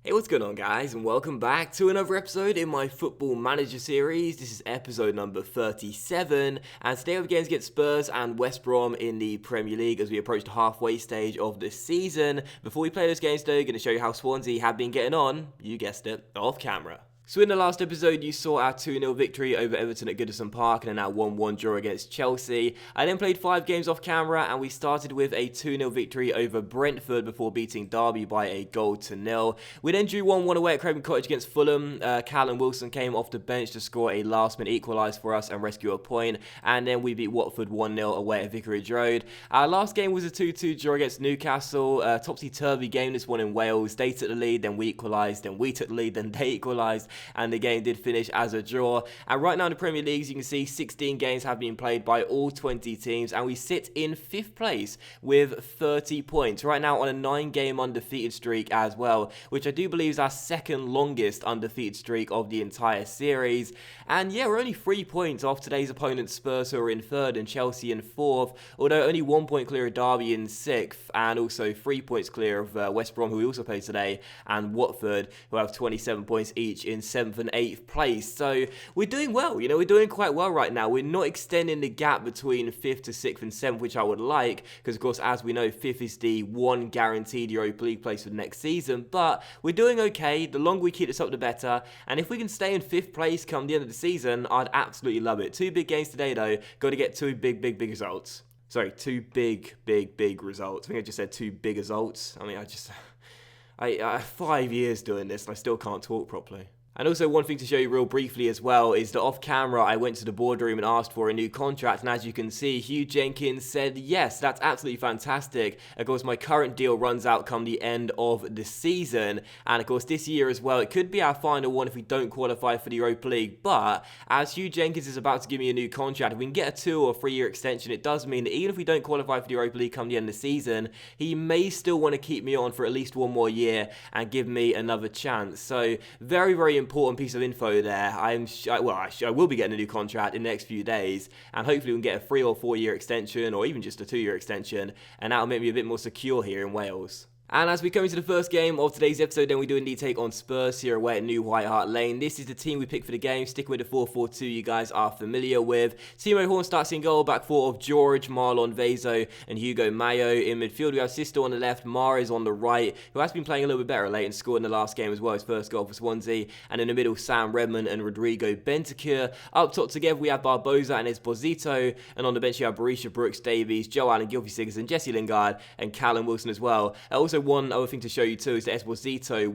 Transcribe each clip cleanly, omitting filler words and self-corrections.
Hey, what's going on, guys, and welcome back to another episode in my Football Manager series. This is episode number 37, and today we're going to get Spurs and West Brom in the Premier League as we approach the halfway stage of the season. Before we play those games, though, going to show you how Swansea have been getting on, you guessed it, off camera. So in the last episode, you saw our 2-0 victory over Everton at Goodison Park and then our 1-1 draw against Chelsea. I then played 5 games off camera and we started with a 2-0 victory over Brentford before beating Derby by a 0-0. We then drew 1-1 away at Craven Cottage against Fulham. Callum Wilson came off the bench to score a last-minute equaliser for us and rescue a point. And then we beat Watford 1-0 away at Vicarage Road. Our last game was a 2-2 draw against Newcastle. Topsy-turvy game, this one in Wales. They took the lead, then we equalised, then we took the lead, then they equalised. And the game did finish as a draw. And right now in the Premier League, as you can see, 16 games have been played by all 20 teams, and we sit in 5th place with 30 points. Right now on a 9-game undefeated streak as well, which I do believe is our second longest undefeated streak of the entire series. And yeah, we're only 3 points off today's opponents, Spurs, who are in 3rd, and Chelsea in 4th, although only 1 point clear of Derby in 6th, and also 3 points clear of West Brom, who we also play today, and Watford, who have 27 points each in 7th and 8th place. So we're doing well, we're doing quite well right now. We're not extending the gap between 5th to 6th and 7th, which I would like, because of course, as we know, 5th is the one guaranteed Europa League place for the next season, but we're doing okay. The longer we keep this up, the better, and if we can stay in 5th place come the end of the season, I'd absolutely love it. 2 big games today though, got to get 2 big results. Sorry, 2 big results. I think I just said 2 big results. I mean, I 5 years doing this and I still can't talk properly. And also one thing to show you real briefly as well is that off camera I went to the boardroom and asked for a new contract, and as you can see, Hugh Jenkins said yes, that's absolutely fantastic. Of course, my current deal runs out come the end of the season, and of course this year as well, it could be our final one if we don't qualify for the Europa League, but as Hugh Jenkins is about to give me a new contract, if we can get a 2 or 3 year extension, it does mean that even if we don't qualify for the Europa League come the end of the season, he may still want to keep me on for at least 1 more year and give me another chance. So very important piece of info there. I will be getting a new contract in the next few days, and hopefully we can get a 3 or 4 year extension, or even just a 2 year extension, and that'll make me a bit more secure here in Wales. And as we come into the first game of today's episode, then we do indeed take on Spurs here away at New White Hart Lane. This is the team we picked for the game, sticking with the 4-4-2 you guys are familiar with. Timo Horn starts in goal, back 4 of George, Marlon Vezo and Hugo Mayo. In midfield we have Sisto on the left, Mahrez on the right, who has been playing a little bit better late and scored in the last game as well, his first goal for Swansea. And in the middle, Sam Redmond and Rodrigo Bentancur. Up top together we have Barbosa and Esposito, and on the bench you have Berisha, Brooks, Davies, Joe Allen, Gylfi Sigurdsson, Jesse Lingard and Callum Wilson as well. Also one other thing to show you too is that Esposito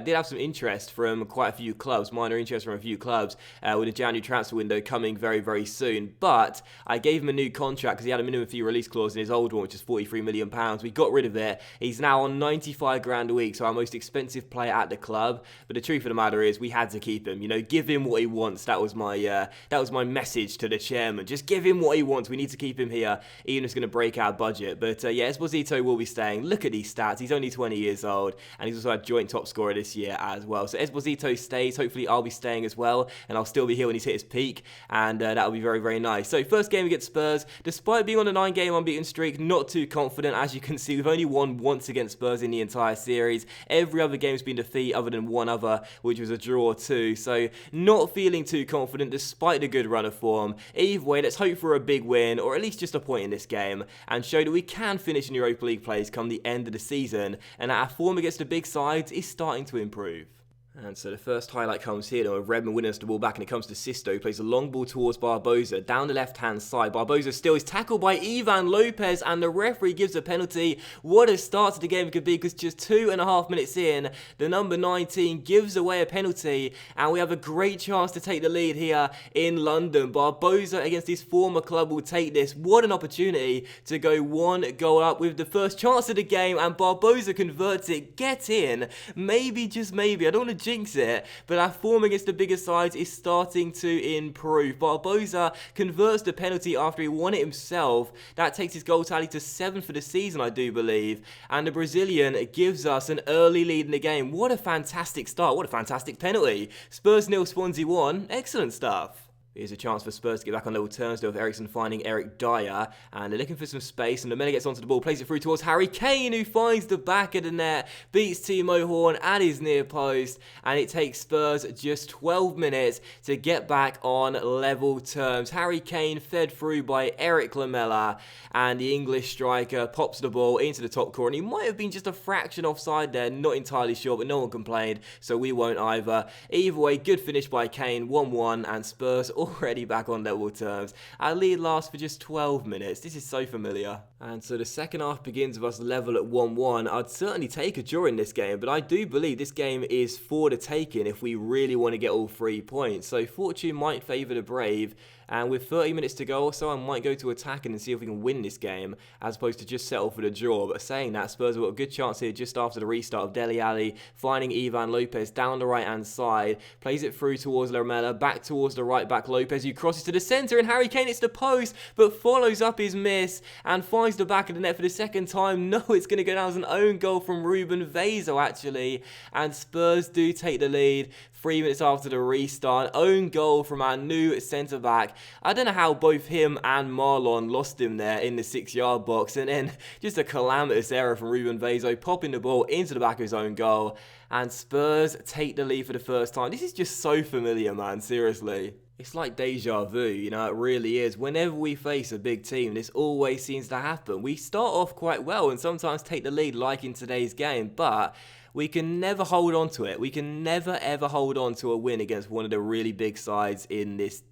did have some interest from quite a few clubs, minor interest from a few clubs, with the January transfer window coming very soon. But I gave him a new contract because he had a minimum fee release clause in his old one, which is £43 million. We got rid of it. He's now on 95 grand a week, so our most expensive player at the club. But the truth of the matter is, we had to keep him. Give him what he wants. That was my message to the chairman. Just give him what he wants. We need to keep him here, even if it's going to break our budget. But yeah, Esposito will be staying. Look at these stats. He's only 20 years old, and he's also a joint top scorer this year as well. So Esposito stays. Hopefully I'll be staying as well, and I'll still be here when he's hit his peak, and that'll be very nice. So first game against Spurs, despite being on a 9-game unbeaten streak, not too confident. As you can see, we've only won once against Spurs in the entire series. Every other game's been defeat other than one other, which was a draw too. So not feeling too confident despite the good run of form. Either way, let's hope for a big win, or at least just a point in this game, and show that we can finish in Europa League place come the end of the season, and our form against the big sides is starting to improve. And so the first highlight comes here, with Redmond winning us the ball back, and it comes to Sisto, who plays a long ball towards Barbosa, down the left-hand side. Barbosa still is tackled by Ivan Lopez, and the referee gives a penalty. What a start to the game it could be, because just 2.5 minutes in, the number 19 gives away a penalty, and we have a great chance to take the lead here in London. Barbosa against his former club will take this. What an opportunity to go 1 goal up with the first chance of the game, and Barbosa converts it. Get in. Maybe, just maybe. I don't want to jinx it, but our form against the bigger sides is starting to improve. Barbosa converts the penalty after he won it himself. That takes his goal tally to 7 for the season, I do believe, and the Brazilian gives us an early lead in the game. What a fantastic start, what a fantastic penalty. Spurs 0, Swansea 1, excellent stuff. Here's a chance for Spurs to get back on level terms though, with Eriksen finding Eric Dyer, and they're looking for some space, and Lamela gets onto the ball, plays it through towards Harry Kane, who finds the back of the net, beats Timo Horn at his near post, and it takes Spurs just 12 minutes to get back on level terms. Harry Kane fed through by Eric Lamela, and the English striker pops the ball into the top corner. He might have been just a fraction offside there, not entirely sure, but no one complained, so we won't either. Either way, good finish by Kane, 1-1, and Spurs already back on level terms. Our lead lasts for just 12 minutes. This is so familiar. And so the second half begins with us level at 1-1. I'd certainly take a draw in this game, but I do believe this game is for the taking if we really want to get all 3 points. So fortune might favour the brave, and with 30 minutes to go or so, I might go to attacking and see if we can win this game, as opposed to just settle for the draw. But saying that, Spurs have got a good chance here just after the restart of Dele Alli, finding Ivan Lopez down the right-hand side, plays it through towards Lamela, back towards the right-back Lopez, who crosses to the centre, and Harry Kane hits the post, but follows up his miss, and finds the back of the net for the second time. No, it's going to go down as an own goal from Ruben Vezo, actually, and Spurs do take the lead. 3 minutes after the restart, own goal from our new centre-back. I don't know how both him and Marlon lost him there in the 6-yard box, and then just a calamitous error from Ruben Vezo, popping the ball into the back of his own goal, and Spurs take the lead for the first time. This is just so familiar, man, seriously. It's like deja vu, you know, it really is. Whenever we face a big team, this always seems to happen. We start off quite well and sometimes take the lead, like in today's game, but we can never hold on to it. We can never ever hold on to a win against one of the really big sides in this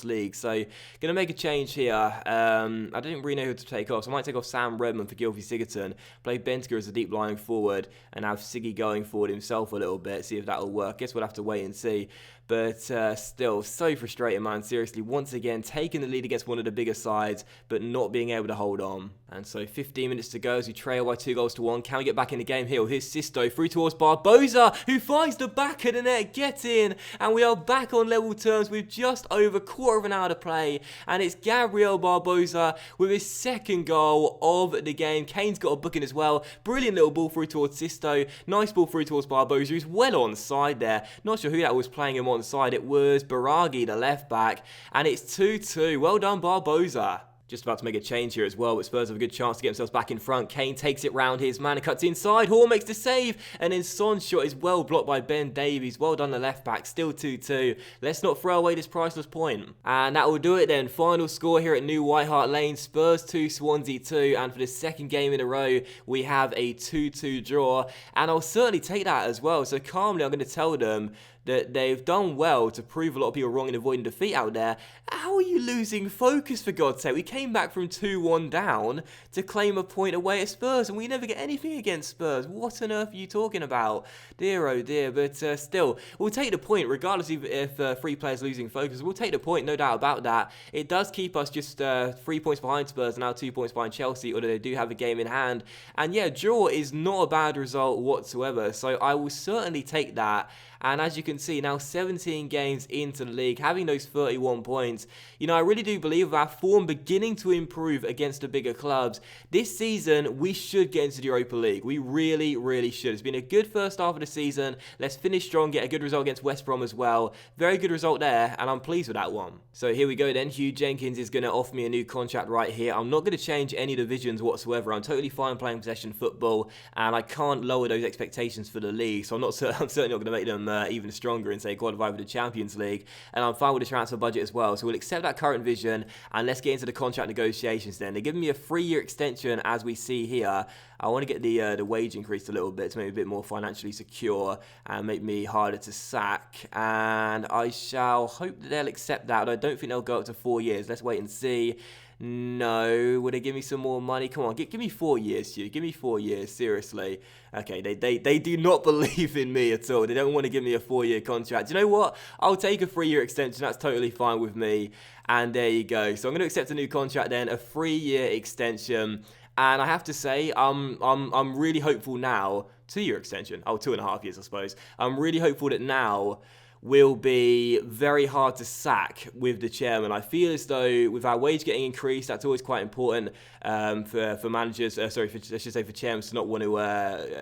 league. So, gonna make a change here. I didn't really know who to take off, so I might take off Sam Redmond for Gylfi Sigurdsson, play Benteke as a deep lying forward, and have Siggy going forward himself a little bit, see if that'll work. Guess we'll have to wait and see. But still, so frustrating, man. Seriously, once again, taking the lead against one of the bigger sides, but not being able to hold on. And so 15 minutes to go as we trail by 2-1. Can we get back in the game here? Here's Sisto through towards Barbosa, who finds the back of the net, get in, and we are back on level terms with just over quarter of an hour to play. And it's Gabriel Barbosa with his second goal of the game. Kane's got a booking as well. Brilliant little ball through towards Sisto. Nice ball through towards Barbosa, who's well onside there. Not sure who that was playing him onside. It was Baragi, the left back. And it's 2-2. Well done, Barbosa. Just about to make a change here as well, but Spurs have a good chance to get themselves back in front. Kane takes it round his man and cuts inside. Horn makes the save, and then Son's shot is well blocked by Ben Davies. Well done, the left back. Still 2-2. Let's not throw away this priceless point. And that will do it then. Final score here at New White Hart Lane. Spurs 2, Swansea 2. And for the second game in a row, we have a 2-2 draw. And I'll certainly take that as well. So calmly, I'm going to tell them that they've done well to prove a lot of people wrong in avoiding defeat out there. How are you losing focus, for God's sake? We came back from 2-1 down to claim a point away at Spurs, and we never get anything against Spurs. What on earth are you talking about? Dear, oh dear, but still, we'll take the point, regardless if 3 players losing focus. We'll take the point, no doubt about that. It does keep us just 3 points behind Spurs, and now 2 points behind Chelsea, although they do have a game in hand. And yeah, draw is not a bad result whatsoever, so I will certainly take that. And as you can see, now 17 games into the league, having those 31 points, you know, I really do believe our form beginning to improve against the bigger clubs. This season, we should get into the Europa League. We really, really should. It's been a good first half of the season. Let's finish strong, get a good result against West Brom as well. Very good result there, and I'm pleased with that one. So here we go then. Hugh Jenkins is going to offer me a new contract right here. I'm not going to change any divisions whatsoever. I'm totally fine playing possession football, and I can't lower those expectations for the league, so I'm certainly not going to make them even stronger and say qualify for the Champions League. And I'm fine with the transfer budget as well, so we'll accept that current vision, and let's get into the contract negotiations then. They're giving me a 3-year extension, as we see here. I want to get the wage increased a little bit to make me a bit more financially secure and make me harder to sack, and I shall hope that they'll accept that, but I don't think they'll go up to 4 years. Let's wait and see. No, would they give me some more money? Come on, give me 4 years, Hugh. Give me 4 years, seriously. Okay, they do not believe in me at all. They don't want to give me a 4-year contract. You know what? I'll take a 3-year extension. That's totally fine with me. And there you go. So I'm going to accept a new contract then, a 3-year extension. And I have to say, I'm really hopeful now. 2-year extension. Oh, 2.5 years, I suppose. I'm really hopeful that now will be very hard to sack with the chairman. I feel as though with our wage getting increased, that's always quite important for managers. I should say for chairmen to not want to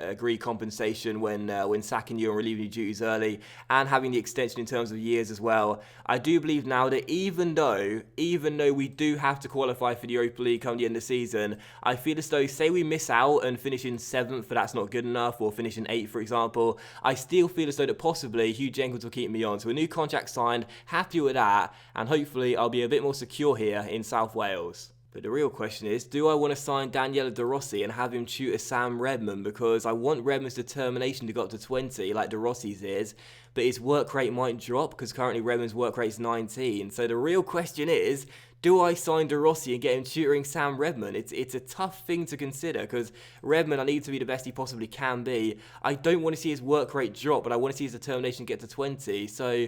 agree compensation when sacking you and relieving your duties early, and having the extension in terms of years as well. I do believe now that even though we do have to qualify for the Europa League come the end of the season, I feel as though, say we miss out and finish in 7th, but that's not good enough, or finish in 8th, for example, I still feel as though that possibly Hugh Jenkins will keep me on. So a new contract signed, happy with that, and hopefully I'll be a bit more secure here in South Wales. But the real question is, do I want to sign Daniele De Rossi and have him tutor Sam Redmond? Because I want Redmond's determination to go up to 20 like De Rossi's is, but his work rate might drop because currently Redmond's work rate is 19. So the real question is, do I sign De Rossi and get him tutoring Sam Redmond? It's a tough thing to consider because Redmond, I need to be the best he possibly can be. I don't want to see his work rate drop, but I want to see his determination get to 20. So,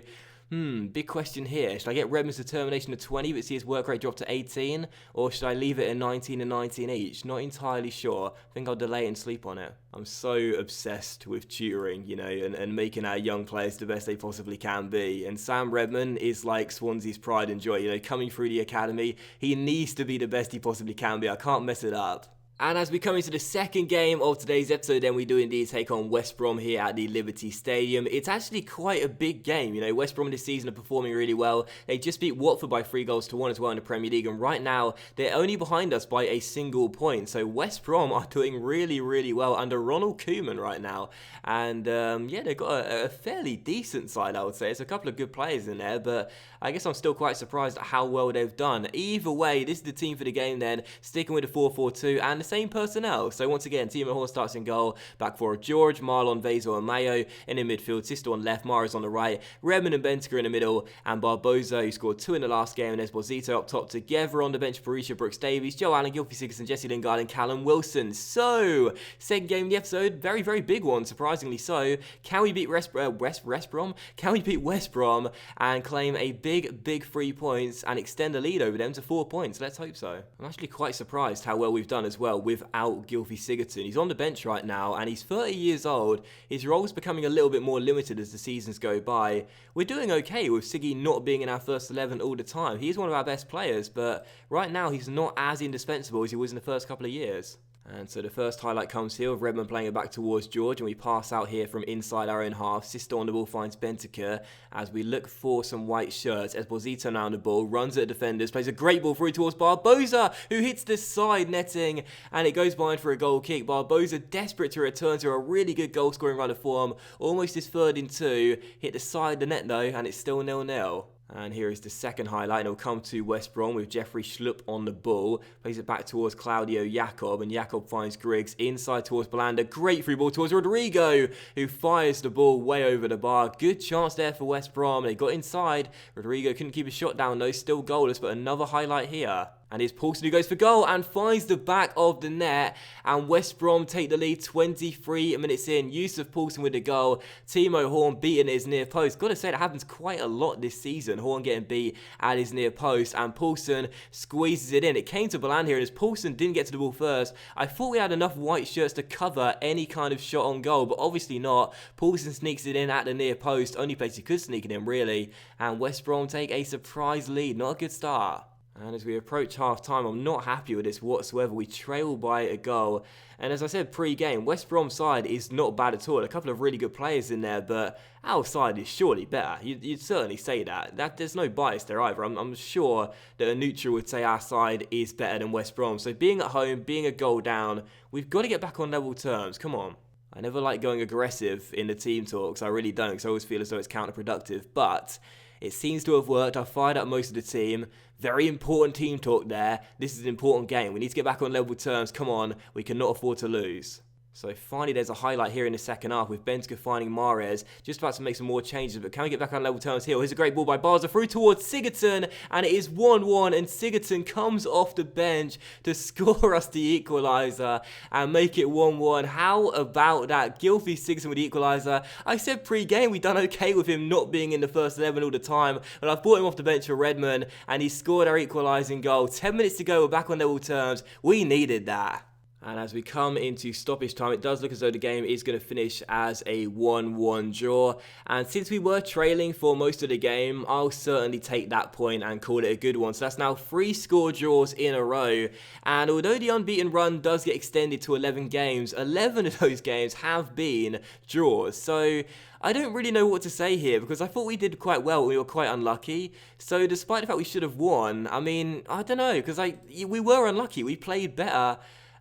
big question here. Should I get Redmond's determination to 20 but see his work rate drop to 18? Or should I leave it at 19 and 19 each? Not entirely sure. I think I'll delay and sleep on it. I'm so obsessed with tutoring, and making our young players the best they possibly can be. And Sam Redmond is like Swansea's pride and joy. Coming through the academy, he needs to be the best he possibly can be. I can't mess it up. And as we come into the second game of today's episode, then we do indeed take on West Brom here at the Liberty Stadium. It's actually quite a big game. West Brom this season are performing really well. They just beat Watford by 3-1 as well in the Premier League. And right now, they're only behind us by a single point. So West Brom are doing really, really well under Ronald Koeman right now. And they've got a fairly decent side, I would say. It's a couple of good players in there, but I guess I'm still quite surprised at how well they've done. Either way, this is the team for the game then, sticking with the 4-4-2 and the same personnel. So once again, Timo Horn starts in goal, back for George, Marlon, Vazo and Mayo, and in midfield, Sisto on left, Mahrez on the right, Redmond and Benteke in the middle, and Barbosa, who scored 2 in the last game, and Esposito up top together on the bench, Parisha, Brooks Davies, Joe Allen, Gylfi Sigurdsson, Jesse Lingard, and Callum Wilson. So, second game of the episode, very, very big one, surprisingly so. Can we beat West Brom? Can we beat West Brom and claim a big 3 points and extend the lead over them to 4 points? Let's hope so. I'm actually quite surprised how well we've done as well without Gylfi Sigurdsson. He's on the bench right now and he's 30 years old. His role's becoming a little bit more limited as the seasons go by. We're doing okay with Siggy not being in our first 11 all the time. He's one of our best players, but right now he's not as indispensable as he was in the first couple of years. And so the first highlight comes here with Redmond playing it back towards George, and we pass out here from inside our own half. Sisto on the ball finds Benteke as we look for some white shirts. Esposito now on the ball, runs at defenders, plays a great ball through towards Barbosa, who hits the side netting, and it goes behind for a goal kick. Barbosa desperate to return to a really good goal scoring run of form, almost his third in 2, hit the side of the net though, and it's still 0-0. And here is the second highlight, and it'll come to West Brom with Jeffrey Schlupp on the ball. Plays it back towards Claudio Jacob, and Jacob finds Griggs inside towards Belanda. Great free ball towards Rodrigo, who fires the ball way over the bar. Good chance there for West Brom. They got inside. Rodrigo couldn't keep his shot down though, still goalless, but another highlight here. And it's Paulson who goes for goal and finds the back of the net. And West Brom take the lead 23 minutes in. Yusuf Paulson with the goal. Timo Horn beating his near post. Got to say, that happens quite a lot this season. Horn getting beat at his near post. And Paulson squeezes it in. It came to Belanda here, and as Paulson didn't get to the ball first, I thought we had enough white shirts to cover any kind of shot on goal, but obviously not. Paulson sneaks it in at the near post. Only place he could sneak it in, really. And West Brom take a surprise lead. Not a good start. And as we approach half-time, I'm not happy with this whatsoever. We trail by a goal. And as I said pre-game, West Brom's side is not bad at all. A couple of really good players in there, but our side is surely better. You'd certainly say that. There's no bias there either. I'm sure that a neutral would say our side is better than West Brom. So being at home, being a goal down, we've got to get back on level terms. Come on. I never like going aggressive in the team talks. I really don't, because I always feel as though it's counterproductive. But it seems to have worked. I fired up most of the team. Very important team talk there. This is an important game. We need to get back on level terms. Come on. We cannot afford to lose. So finally there's a highlight here in the second half with Benteke finding Mahrez. Just about to make some more changes, but can we get back on level terms here? Here's a great ball by Barza through towards Sigurdsson, and it is 1-1, and Sigurdsson comes off the bench to score us the equaliser and make it 1-1. How about that? Gylfi Sigurdsson with the equaliser. I said pre-game we'd done okay with him not being in the first 11 all the time, but I've brought him off the bench for Redmond, and he scored our equalising goal. 10 minutes to go, we're back on level terms. We needed that. And as we come into stoppage time, it does look as though the game is going to finish as a 1-1 draw. And since we were trailing for most of the game, I'll certainly take that point and call it a good one. So that's now 3 score draws in a row. And although the unbeaten run does get extended to 11 games, 11 of those games have been draws. So I don't really know what to say here because I thought we did quite well. We were quite unlucky. So despite the fact we should have won, I mean, I don't know, because we were unlucky. We played better.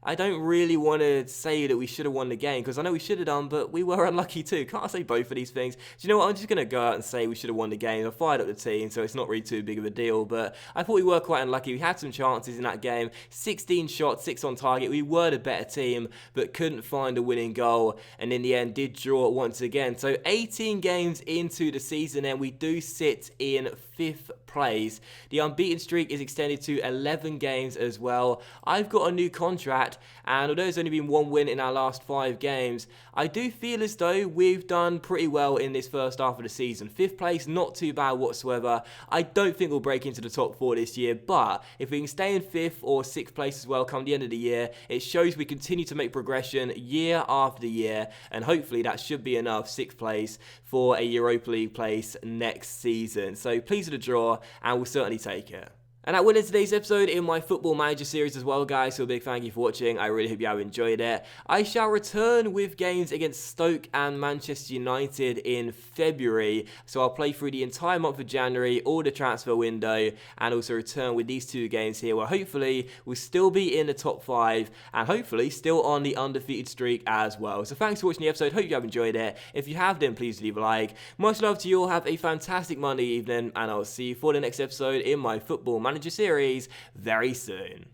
I don't really want to say that we should have won the game because I know we should have done, but we were unlucky too. Can't I say both of these things? Do you know what? I'm just going to go out and say we should have won the game. I fired up the team, so it's not really too big of a deal, but I thought we were quite unlucky. We had some chances in that game. 16 shots, 6 on target. We were the better team, but couldn't find a winning goal, and in the end did draw once again. So 18 games into the season, and we do sit in 5th place. The unbeaten streak is extended to 11 games as well. I've got a new contract, and although there's only been 1 win in our last 5 games, I do feel as though we've done pretty well in this first half of the season. 5th place, not too bad whatsoever. I don't think we'll break into the top 4 this year, but if we can stay in 5th or 6th place as well come the end of the year, it shows we continue to make progression year after year, and hopefully that should be enough, 6th place, for a Europa League place next season. So pleased with the draw, and we'll certainly take it. And that will end today's episode in my Football Manager series as well, guys, so a big thank you for watching. I really hope you have enjoyed it. I shall return with games against Stoke and Manchester United in February, so I'll play through the entire month of January, all the transfer window, and also return with these 2 games here, where hopefully we'll still be in the top 5, and hopefully still on the undefeated streak as well. So thanks for watching the episode, hope you have enjoyed it. If you have, then please leave a like. Much love to you all, have a fantastic Monday evening, and I'll see you for the next episode in my Football Manager series very soon.